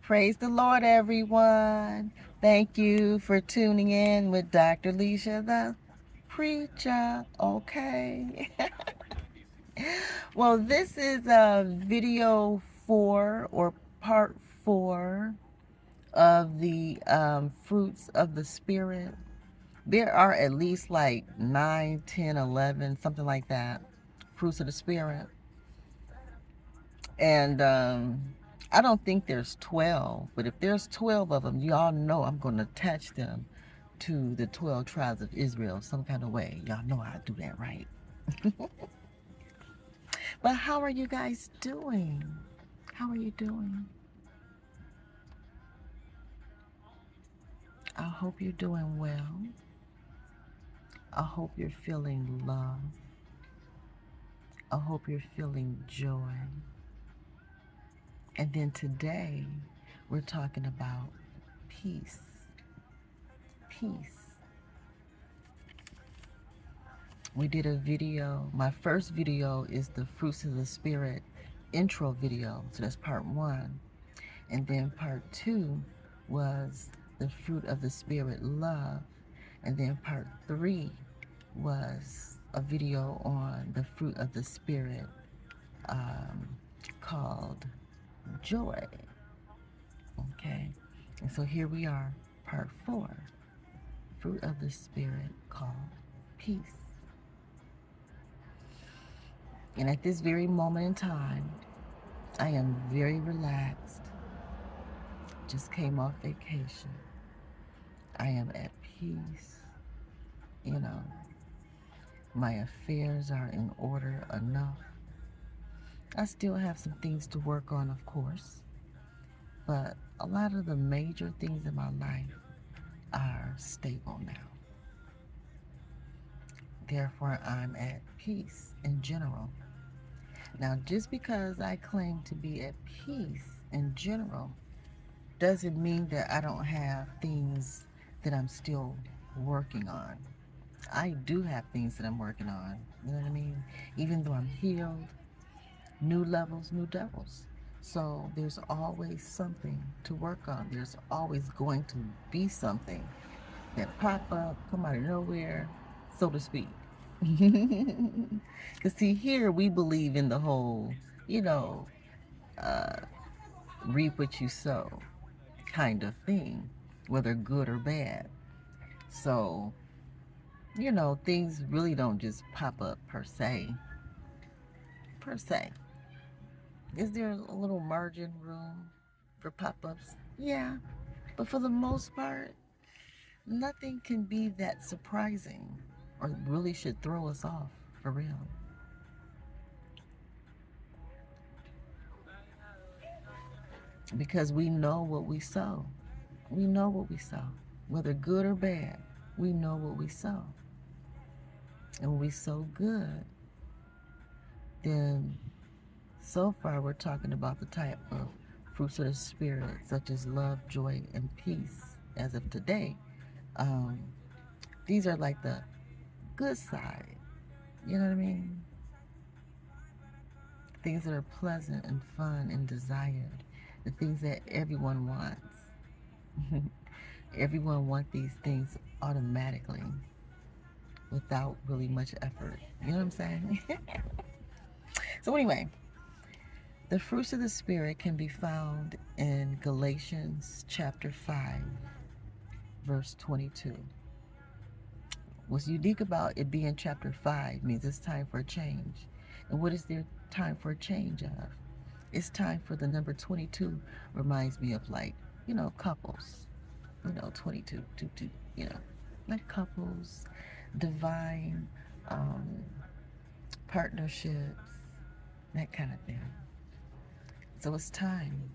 Praise the Lord, everyone. Thank you for tuning in with Dr. Leisha, the preacher. Okay. Well, this is video 4 or part 4 of the fruits of the Spirit. There are at least like 9, 10, 11, something like that, fruits of the Spirit. And I don't think there's 12, but if there's 12 of them, y'all know I'm going to attach them to the 12 tribes of Israel some kind of way. Y'all know how to do that, right? But how are you guys doing? How are you doing? I hope you're doing well. I hope you're feeling love. I hope you're feeling joy. And then today, we're talking about peace. Peace. We did a video. My first video is the Fruits of the Spirit intro video. So that's part 1. And then part 2 was the Fruit of the Spirit love. And then part 3 was a video on the Fruit of the Spirit called Joy. Okay. And so here we are, part 4, Fruit of the Spirit called Peace. And at this very moment in time, I am very relaxed. Just came off vacation. I am at peace. You know, my affairs are in order enough. I still have some things to work on, of course, but a lot of the major things in my life are stable now. Therefore, I'm at peace in general. Now, just because I claim to be at peace in general doesn't mean that I don't have things that I'm still working on. I do have things that I'm working on. You know what I mean? Even though I'm healed, new levels, new devils. So there's always something to work on. There's always going to be something that pop up, come out of nowhere, so to speak. Because see, here we believe in the whole, you know, reap what you sow kind of thing, whether good or bad. So, you know, things really don't just pop up per se. Per se. Is there a little margin room for pop ups? Yeah. But for the most part, nothing can be that surprising or really should throw us off for real. Because we know what we sow. We know what we sow. Whether good or bad, we know what we sow. And when we sow good, then so far we're talking about the type of fruits of the Spirit, such as love, joy, and peace, as of today. Um, these are like the good side. You know what I mean? Things that are pleasant and fun and desired. The things that everyone wants. Everyone wants these things automatically without really much effort. You know what I'm saying? So anyway, the fruits of the Spirit can be found in Galatians chapter 5, verse 22. What's unique about it being chapter 5 means it's time for a change. And what is there time for a change of? It's time for the number 22. Reminds me of, like, you know, couples. You know, 22, 2, 2, you know, like couples, divine um, partnerships, that kind of thing. So it's time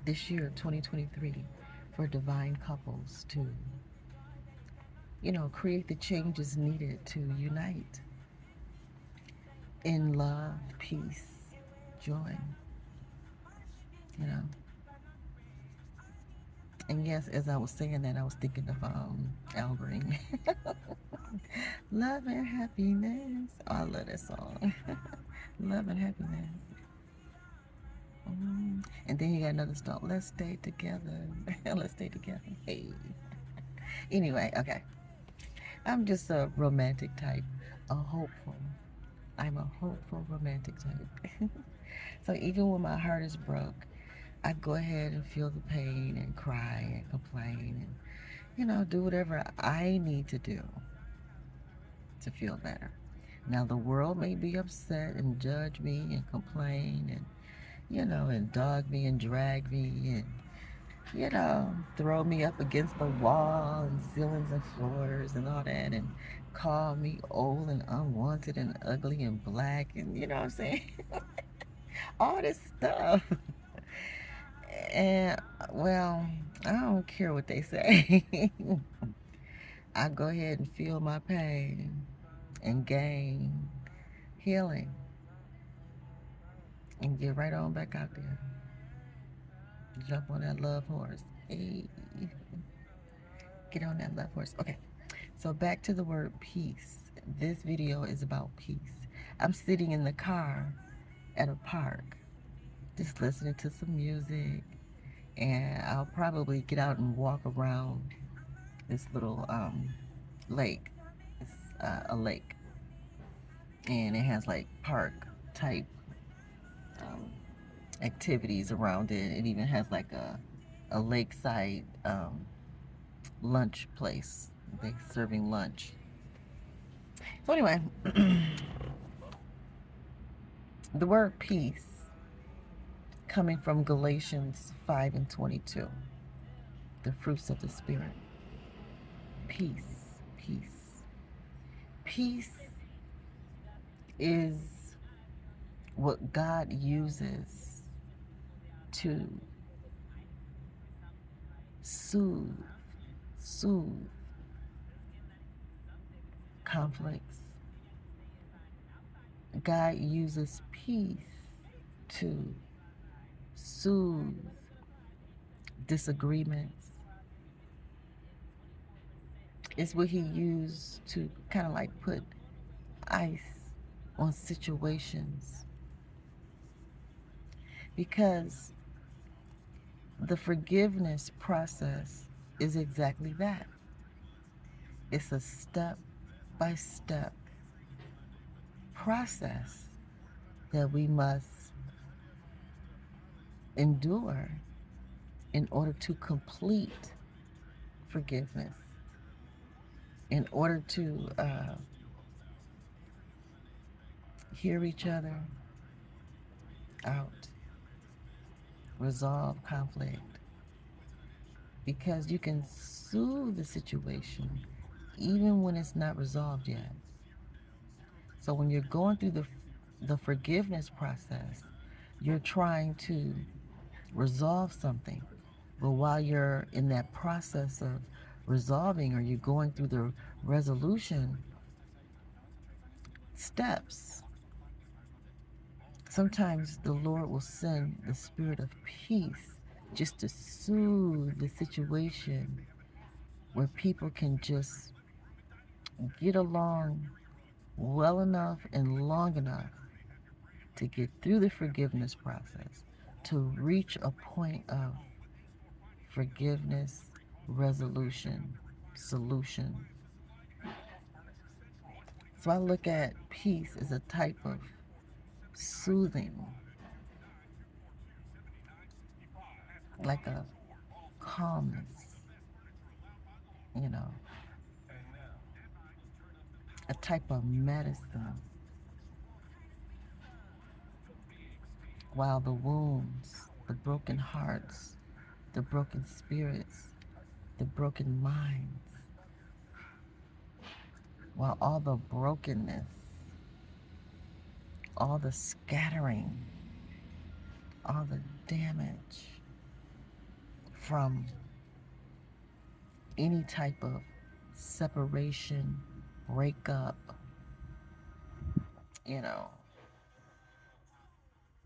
this year, 2023, for divine couples to, you know, create the changes needed to unite in love, peace, joy, you know. And yes, as I was saying that, I was thinking of Al Green. Love and happiness. Oh, I love that song. Love and happiness. And then he got another song, let's stay together. Let's stay together. Hey. Anyway, okay. I'm just a romantic type, a hopeful. I'm a hopeful romantic type. So even when my heart is broke, I go ahead and feel the pain and cry and complain and, do whatever I need to do to feel better. Now, the world may be upset and judge me and complain and, and dog me and drag me and, throw me up against the wall and ceilings and floors and all that and call me old and unwanted and ugly and black and, you know what I'm saying? All this stuff. And, well, I don't care what they say. I go ahead and feel my pain and gain healing and get right on back out there. Jump on that love horse. Hey, get on that love horse. Okay, so back to the word peace. This video is about peace. I'm sitting in the car at a park, just listening to some music, and I'll probably get out and walk around this little lake. It's a lake, and it has like park type um, activities around it. It even has like a lakeside lunch place. They serving lunch. So anyway, the word peace coming from Galatians 5 and 22, the fruits of the Spirit. Peace, peace. Peace is what God uses to soothe conflicts. God uses peace to soothe disagreements. It's what he used to kind of like put ice on situations, because the forgiveness process is exactly that. It's a step by step process that we must endure in order to complete forgiveness, in order to hear each other out, resolve conflict, because you can soothe the situation even when it's not resolved yet. So when you're going through the forgiveness process, you're trying to resolve something. But while you're in that process of resolving, or you're going through the resolution steps, sometimes the Lord will send the spirit of peace just to soothe the situation, where people can just get along well enough and long enough to get through the forgiveness process, to reach a point of forgiveness, resolution, solution. So I look at peace as a type of soothing, like a calmness, you know, a type of medicine, while the wounds, the broken hearts, the broken spirits, the broken minds, while all the brokenness, all the scattering, all the damage from any type of separation, breakup, you know,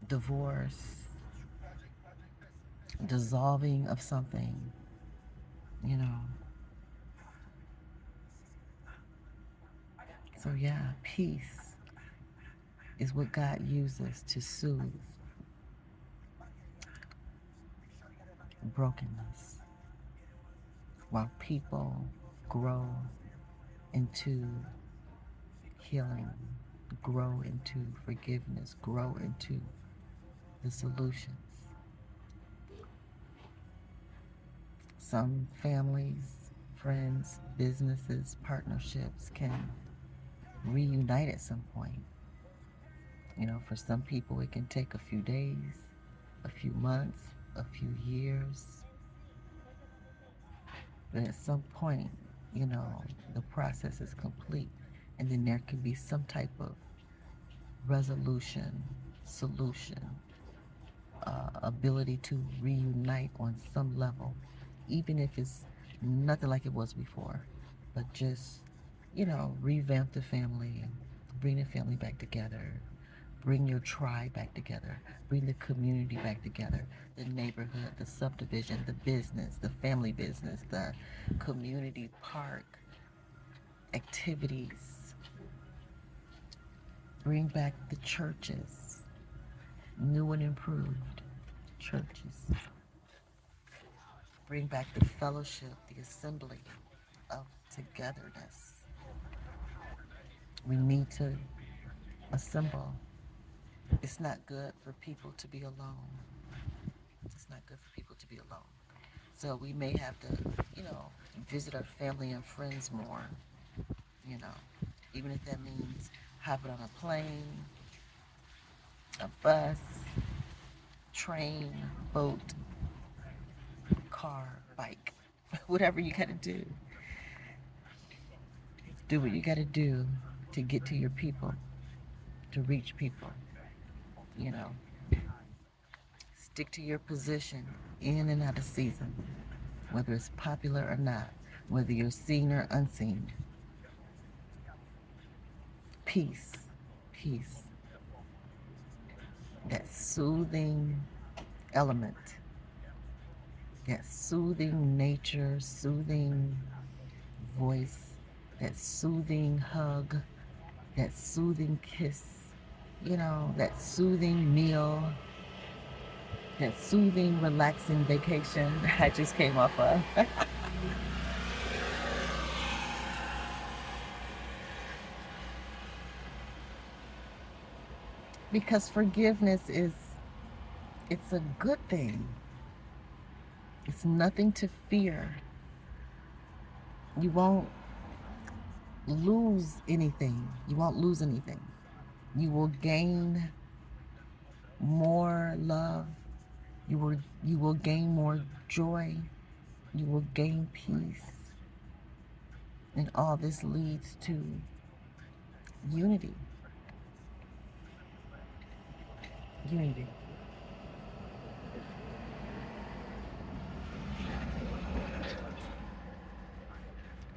divorce, dissolving of something, you know. So yeah, peace is what God uses to soothe brokenness while people grow into healing, grow into forgiveness, grow into the solutions. Some families, friends, businesses, partnerships can reunite at some point. For some people, it can take a few days, a few months, a few years. But at some point, the process is complete. And then there can be some type of resolution, solution, ability to reunite on some level, even if it's nothing like it was before. But just, revamp the family, bring the family back together, bring your tribe back together, bring the community back together, the neighborhood, the subdivision, the business, the family business, the community park activities, bring back the churches, new and improved churches, bring back the fellowship, the assembly of togetherness. We need to assemble. It's not good for people to be alone. It's not good for people to be alone. So we may have to, visit our family and friends more, you know, even if that means hopping on a plane, a bus, train, boat, car, bike, whatever you got to do. Do what you got to do to get to your people, to reach people, you know. Stick to your position in and out of season, whether it's popular or not, whether you're seen or unseen. Peace, peace, that soothing element, that soothing nature, soothing voice, that soothing hug, that soothing kiss, that soothing meal, that soothing, relaxing vacation I just came off of. Because forgiveness it's a good thing. It's nothing to fear. You won't lose anything. You won't lose anything. You will gain more love. You will gain more joy. You will gain peace. And all this leads to unity. Unity.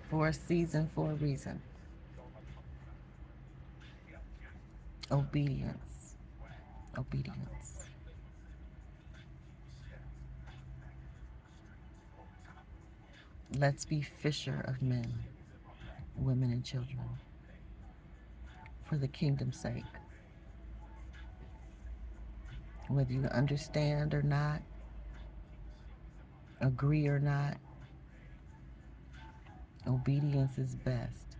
For a season, for a reason. Obedience. Obedience. Let's be fisher of men, women, and children for the kingdom's sake. Whether you understand or not, agree or not, obedience is best.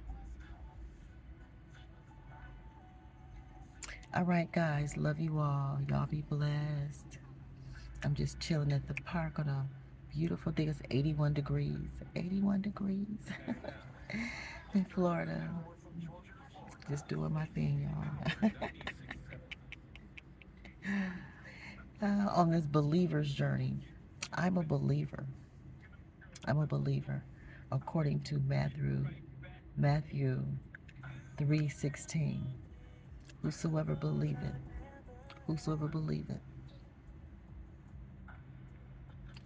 All right, guys, love you all. Y'all be blessed. I'm just chilling at the park on a beautiful day. It's 81 degrees. 81 degrees in Florida. Just doing my thing, y'all. On this believer's journey. I'm a believer. I'm a believer. According to Matthew 3:16. Whosoever believeth, whosoever believeth.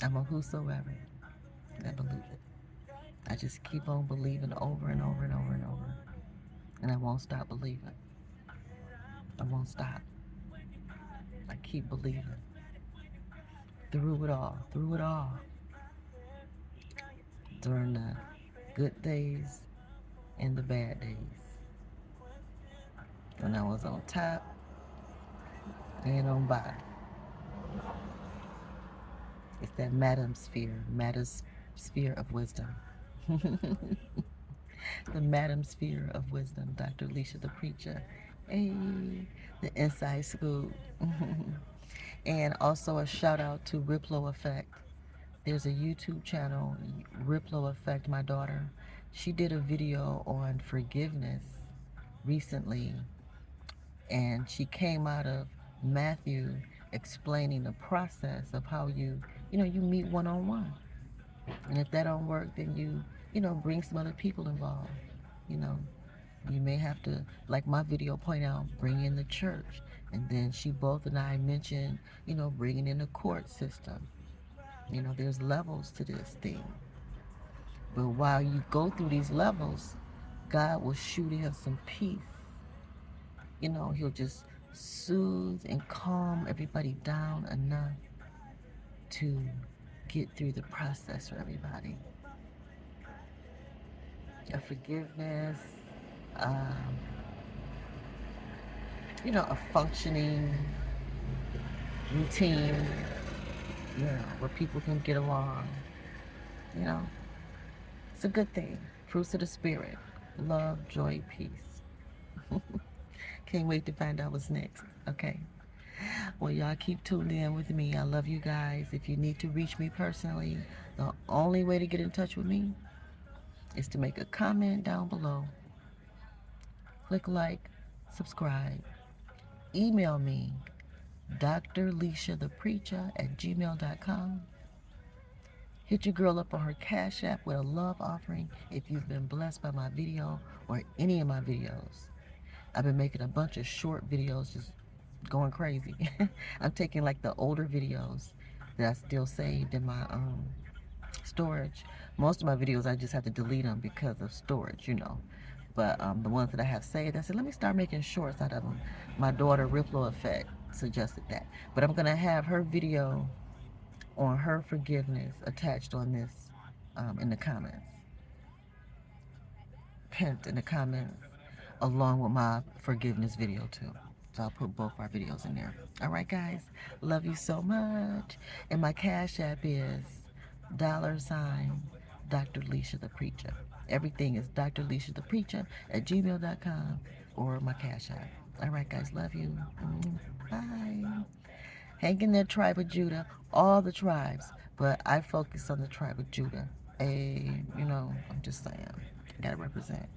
I'm a whosoever that believeth. I just keep on believing over and over and over and over. And I won't stop believing. I won't stop. I keep believing. Through it all. Through it all. During the good days and the bad days. When I was on top and on bottom. It's that Madam Sphere, Madam's Sphere of Wisdom. The Madam Sphere of Wisdom, Dr. Alicia the Preacher. Hey, the Inside Scoop. And also a shout out to Riplo Effect. There's a YouTube channel, Riplo Effect, my daughter. She did a video on forgiveness recently, and she came out of Matthew explaining the process of how you meet one on one. And if that don't work, then bring some other people involved. You know, you may have to, like my video point out, bring in the church. And then she both and I mentioned, bringing in the court system. There's levels to this thing. But while you go through these levels, God will shoot in some peace. He'll just soothe and calm everybody down enough to get through the process for everybody. A forgiveness, um, a functioning routine, where people can get along. You know, it's a good thing. Fruits of the Spirit, love, joy, peace. Can't wait to find out what's next. Okay. Well, y'all keep tuned in with me. I love you guys. If you need to reach me personally, the only way to get in touch with me is to make a comment down below. Click like, subscribe. Email me, drleishathepreacher@gmail.com. Hit your girl up on her Cash App with a love offering if you've been blessed by my video or any of my videos. I've been making a bunch of short videos, just going crazy. I'm taking like the older videos that I still saved in my storage. Most of my videos I just have to delete them because of storage. But the ones that I have saved, I said, let me start making shorts out of them. My daughter, Riplo Effect, suggested that. But I'm going to have her video on her forgiveness attached on this in the comments. Pinned in the comments along with my forgiveness video too. So I'll put both our videos in there. All right, guys. Love you so much. And my Cash App is $ Dr. Alicia the Preacher. Everything is Dr. Alicia the Preacher @gmail.com or my Cash App. All right, guys. Love you. Bye. Hang in there, tribe of Judah. All the tribes. But I focus on the tribe of Judah. I'm just saying. Gotta represent.